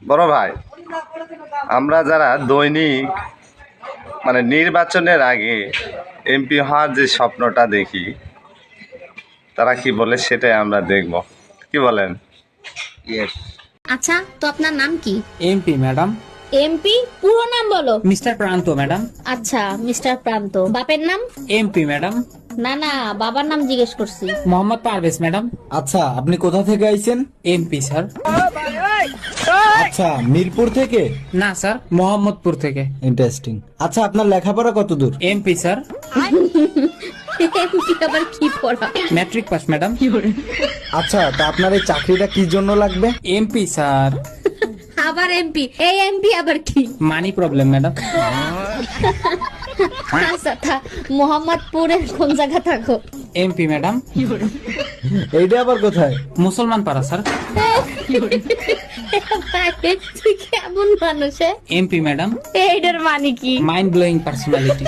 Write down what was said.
বড় ভাই, আমরা যারা দৈনিক মানে নির্বাচনের আগে এমপি হওয়ার যে স্বপ্নটা দেখি, তারা কি বলে সেটাই আমরা দেখব। কি বলেন? ইয়েস। আচ্ছা, তো আপনার নাম কি? MP madam. এমপি পুরো নাম বলো। মিস্টার প্রান্ত ম্যাডাম। আচ্ছা, মিস্টার প্রান্ত। বাপের নাম? MP madam. না না, বাবার নাম জিজ্ঞেস করছি। মোহাম্মদ পারভেজ ম্যাডাম। আচ্ছা, আপনি কোথা থেকে আইছেন? MP sir. আচ্ছা, মিরপুর থেকে? না স্যার, মোহাম্মদপুর থেকে। ইন্টারেস্টিং। আচ্ছা, আপনার লেখাপড়া কত দূর? MP sir. এমপি আবার কি পড়া? Matric pass madam. আচ্ছা, তা আপনার এই চাকরিটা কি জন্য লাগবে? MP sir. আবার এমপি? এই এমপি আবার কি? Money problem madam. আচ্ছা, মোহাম্মদপুরের কোন জায়গা থাকো? MP madam. এইটা আবার কোথায়? মুসলমান পাড়া স্যার। তুই কেমন মানুষ? MP madam. এইটার মানে কি? Mind blowing personality.